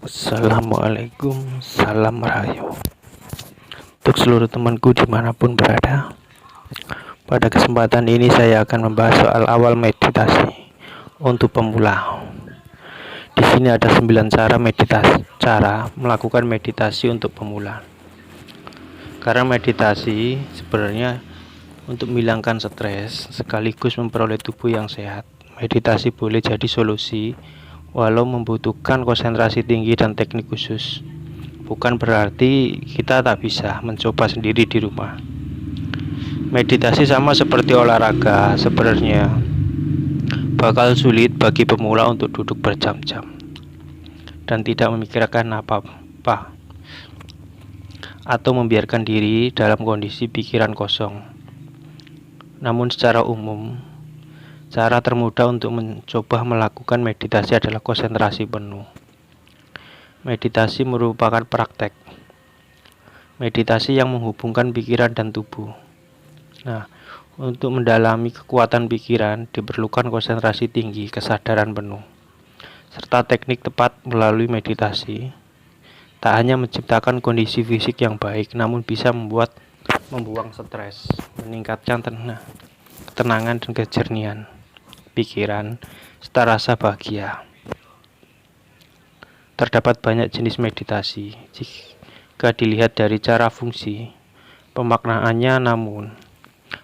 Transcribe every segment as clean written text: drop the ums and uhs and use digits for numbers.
Assalamualaikum, salam rahayu untuk seluruh temanku dimanapun berada. Pada kesempatan ini saya akan membahas soal awal meditasi untuk pemula. Di sini ada 9 cara melakukan meditasi untuk pemula. Karena meditasi sebenarnya untuk menghilangkan stres sekaligus memperoleh tubuh yang sehat. Meditasi boleh jadi solusi walau membutuhkan konsentrasi tinggi dan teknik khusus. Bukan berarti kita tak bisa mencoba sendiri di rumah. Meditasi sama seperti olahraga, sebenarnya bakal sulit bagi pemula untuk duduk berjam-jam dan tidak memikirkan apa-apa atau membiarkan diri dalam kondisi pikiran kosong. Namun secara umum, cara termudah untuk mencoba melakukan meditasi adalah konsentrasi penuh. Meditasi merupakan praktek meditasi yang menghubungkan pikiran dan tubuh. Nah, untuk mendalami kekuatan pikiran diperlukan konsentrasi tinggi, kesadaran penuh, serta teknik tepat melalui meditasi. Tak hanya menciptakan kondisi fisik yang baik, namun bisa membuang stres, meningkatkan ketenangan dan kejernihan pikiran, serta rasa bahagia. Terdapat banyak jenis meditasi jika dilihat dari cara fungsi pemaknaannya, namun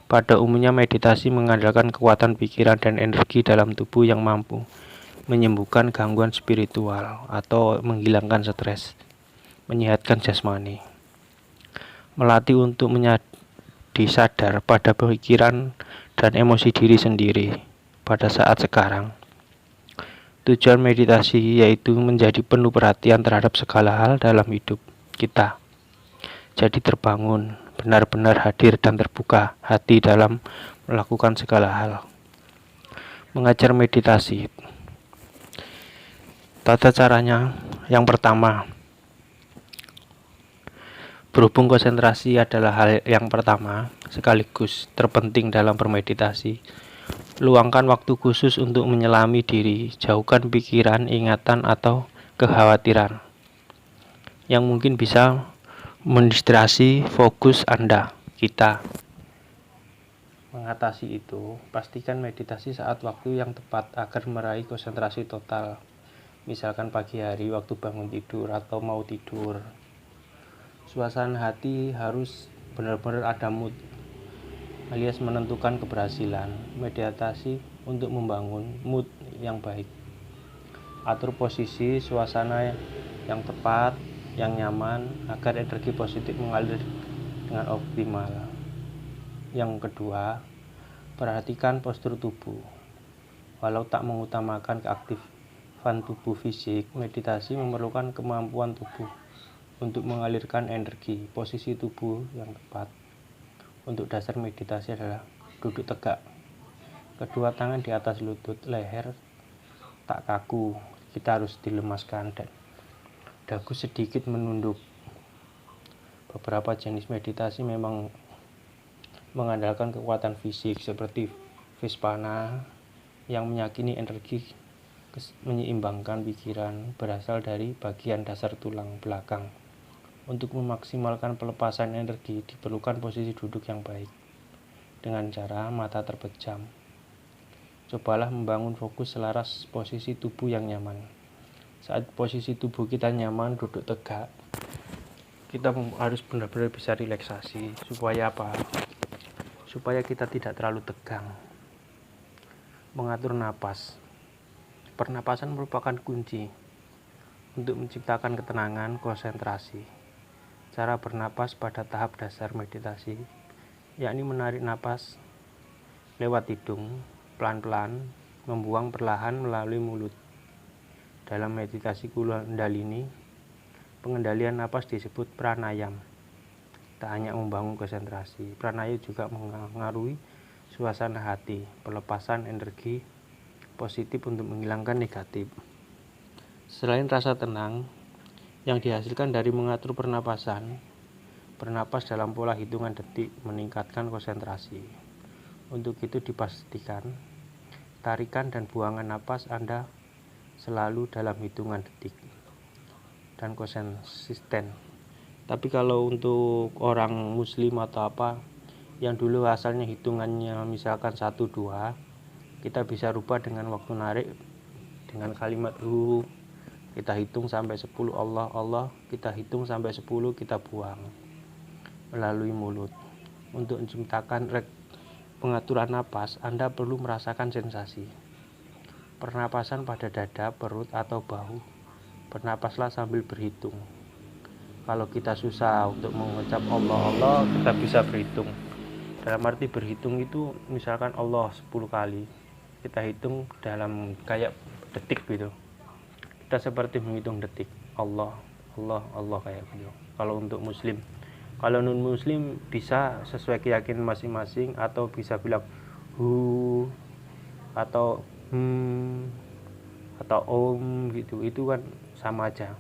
pada umumnya meditasi mengandalkan kekuatan pikiran dan energi dalam tubuh yang mampu menyembuhkan gangguan spiritual atau menghilangkan stres, menyehatkan jasmani, melatih untuk menjadi sadar pada pikiran dan emosi diri sendiri pada saat sekarang. Tujuan meditasi yaitu menjadi penuh perhatian terhadap segala hal dalam hidup kita. Jadi terbangun, benar-benar hadir dan terbuka hati dalam melakukan segala hal. Mengajar meditasi. Tata caranya, yang pertama, berhubung konsentrasi adalah hal yang pertama sekaligus terpenting dalam bermeditasi. Luangkan waktu khusus untuk menyelami diri, jauhkan pikiran, ingatan, atau kekhawatiran yang mungkin bisa mendistraksi fokus kita. Mengatasi itu, pastikan meditasi saat waktu yang tepat agar meraih konsentrasi total. Misalkan pagi hari waktu bangun tidur atau mau tidur. Suasana hati harus benar-benar ada mood, alias menentukan keberhasilan. Meditasi untuk membangun mood yang baik. Atur posisi suasana yang tepat, yang nyaman agar energi positif mengalir dengan optimal. Yang kedua, perhatikan postur tubuh. Walau tak mengutamakan keaktifan tubuh fisik, meditasi memerlukan kemampuan tubuh untuk mengalirkan energi. Posisi tubuh yang tepat untuk dasar meditasi adalah duduk tegak, kedua tangan di atas lutut, leher tak kaku, kita harus dilemaskan dan dagu sedikit menunduk. Beberapa jenis meditasi memang mengandalkan kekuatan fisik seperti Vipassana yang meyakini energi menyeimbangkan pikiran berasal dari bagian dasar tulang belakang. Untuk memaksimalkan pelepasan energi diperlukan posisi duduk yang baik dengan cara mata terpejam. Cobalah membangun fokus selaras posisi tubuh yang nyaman. Saat posisi tubuh kita nyaman, duduk tegak, kita harus benar-benar bisa relaksasi. Supaya apa? Supaya kita tidak terlalu tegang. Mengatur napas. Pernapasan merupakan kunci untuk menciptakan ketenangan, konsentrasi. Cara bernapas pada tahap dasar meditasi, yakni menarik napas lewat hidung, pelan-pelan, membuang perlahan melalui mulut. Dalam meditasi Kundalini, pengendalian napas disebut pranayam. Tak hanya membangun konsentrasi, pranayam juga mengaruhi suasana hati, pelepasan energi positif untuk menghilangkan negatif. Selain rasa tenang yang dihasilkan dari mengatur pernapasan, bernapas dalam pola hitungan detik meningkatkan konsentrasi. Untuk itu dipastikan tarikan dan buangan napas Anda selalu dalam hitungan detik. dan konsisten. Tapi kalau untuk orang muslim atau apa yang dulu asalnya hitungannya misalkan 1-2, kita bisa rubah dengan waktu narik dengan kalimat kita hitung sampai 10 Allah Allah, kita hitung sampai 10 kita buang melalui mulut. Untuk menciptakan pengaturan napas, Anda perlu merasakan sensasi pernapasan pada dada, perut, atau bahu. Bernapaslah sambil berhitung. Kalau kita susah untuk mengucap Allah Allah, kita bisa berhitung. Dalam arti berhitung itu misalkan Allah 10 kali, kita hitung dalam kayak detik gitu. Kita seperti menghitung detik, Allah Allah Allah kayak gitu. Kalau untuk muslim, kalau non muslim bisa sesuai keyakinan masing-masing, atau bisa bilang hu atau atau om gitu, itu kan sama aja.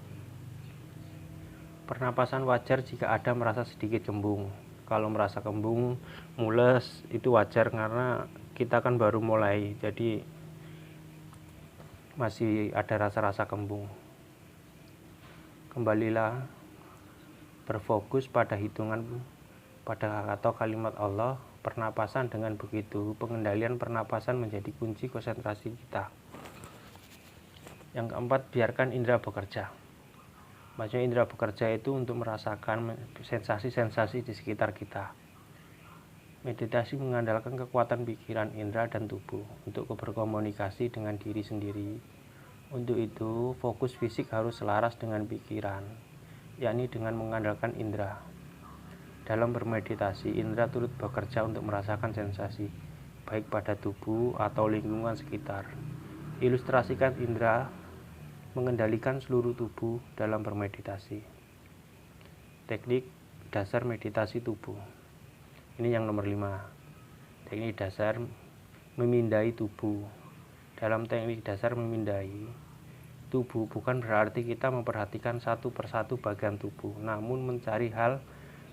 Pernapasan wajar jika ada merasa sedikit kembung. Kalau merasa kembung, mules, itu wajar karena kita kan baru mulai, jadi masih ada rasa-rasa kembung. Kembalilah berfokus pada hitungan pada atau kalimat Allah, pernapasan. Dengan begitu, pengendalian pernapasan menjadi kunci konsentrasi kita. Yang keempat, biarkan indera bekerja. Maksudnya indera bekerja itu untuk merasakan sensasi-sensasi di sekitar kita. Meditasi mengandalkan kekuatan pikiran, indera, dan tubuh untuk berkomunikasi dengan diri sendiri. Untuk itu, fokus fisik harus selaras dengan pikiran, yakni dengan mengandalkan indera. Dalam bermeditasi, indera turut bekerja untuk merasakan sensasi, baik pada tubuh atau lingkungan sekitar. Ilustrasikan indera mengendalikan seluruh tubuh dalam bermeditasi. Teknik dasar meditasi tubuh. Ini yang nomor 5. Teknik dasar memindai tubuh. Dalam teknik dasar memindai tubuh bukan berarti kita memperhatikan satu persatu bagian tubuh, namun mencari hal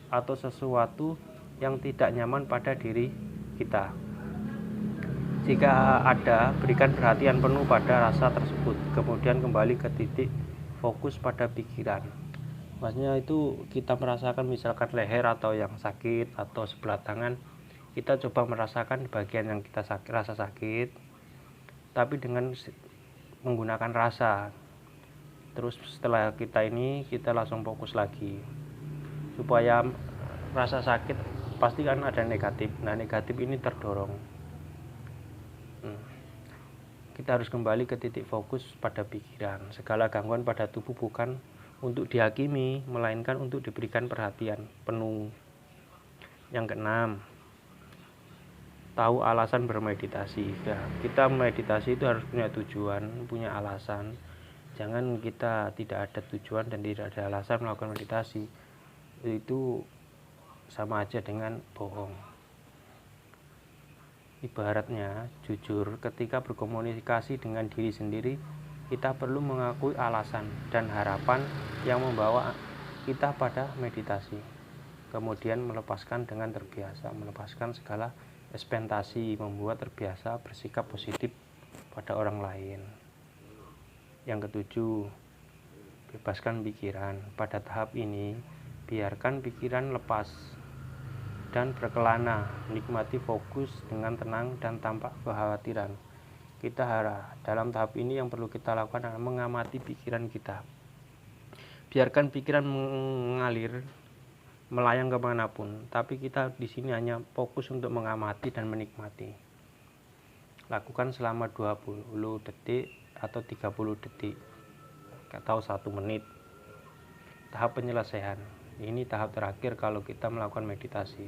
atau sesuatu yang tidak nyaman pada diri kita. Jika ada, berikan perhatian penuh pada rasa tersebut, kemudian kembali ke titik fokus pada pikiran. Maksudnya itu kita merasakan misalkan leher atau yang sakit atau sebelah tangan, kita coba merasakan bagian yang kita rasa sakit, tapi dengan menggunakan rasa. Terus setelah kita langsung fokus lagi, supaya rasa sakit pasti kan ada negatif. Nah, negatif ini terdorong. Kita harus kembali ke titik fokus pada pikiran. Segala gangguan pada tubuh bukan untuk dihakimi, melainkan untuk diberikan perhatian penuh. Yang keenam, tahu alasan bermeditasi. Ya, kita meditasi itu harus punya tujuan, punya alasan. Jangan kita tidak ada tujuan dan tidak ada alasan melakukan meditasi. Itu sama aja dengan bohong. Ibaratnya, jujur ketika berkomunikasi dengan diri sendiri, kita perlu mengakui alasan dan harapan yang membawa kita pada meditasi. Kemudian melepaskan dengan terbiasa, melepaskan segala ekspektasi, membuat terbiasa bersikap positif pada orang lain. Yang ketujuh, bebaskan pikiran. Pada tahap ini, biarkan pikiran lepas dan berkelana, nikmati fokus dengan tenang dan tanpa kekhawatiran. Dalam tahap ini yang perlu kita lakukan adalah mengamati pikiran kita. Biarkan pikiran mengalir, melayang kemanapun, tapi kita di sini hanya fokus untuk mengamati dan menikmati. Lakukan selama 20 detik atau 30 detik atau 1 menit. Tahap penyelesaian. Ini tahap terakhir kalau kita melakukan meditasi.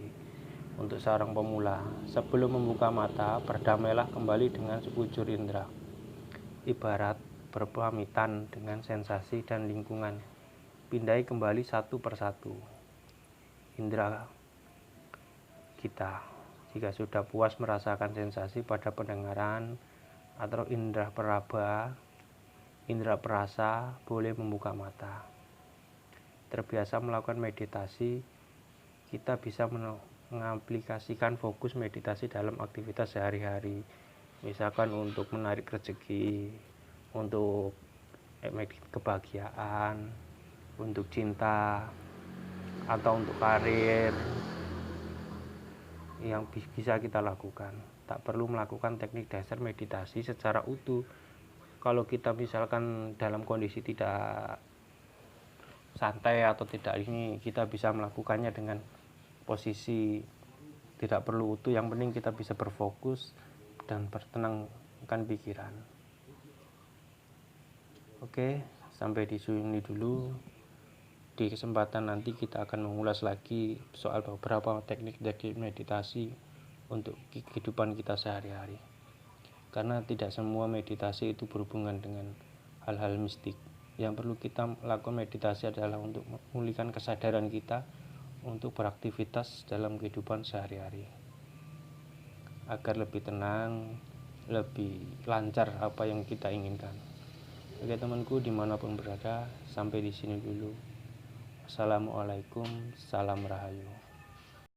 Untuk seorang pemula, sebelum membuka mata, berdamailah kembali dengan sekujur indera. Ibarat berpamitan dengan sensasi dan lingkungan. Pindai kembali satu persatu indera kita. Jika sudah puas merasakan sensasi pada pendengaran atau indera peraba, indera perasa, boleh membuka mata. Terbiasa melakukan meditasi, kita bisa mengaplikasikan fokus meditasi dalam aktivitas sehari-hari. Misalkan untuk menarik rezeki, untuk kebahagiaan, untuk cinta, atau untuk karir yang bisa kita lakukan. Tak perlu melakukan teknik dasar meditasi secara utuh. Kalau kita misalkan dalam kondisi tidak santai atau tidak ini, kita bisa melakukannya dengan posisi tidak perlu utuh, yang penting kita bisa berfokus dan bertenangkan pikiran. Oke, sampai di sini dulu. Di kesempatan nanti kita akan mengulas lagi soal beberapa teknik-teknik meditasi untuk kehidupan kita sehari-hari. Karena tidak semua meditasi itu berhubungan dengan hal-hal mistik. Yang perlu kita lakukan meditasi adalah untuk memulihkan kesadaran kita untuk beraktivitas dalam kehidupan sehari-hari, agar lebih tenang, lebih lancar apa yang kita inginkan. Oke temanku, dimanapun berada, sampai di sini dulu. Assalamualaikum, salam rahayu.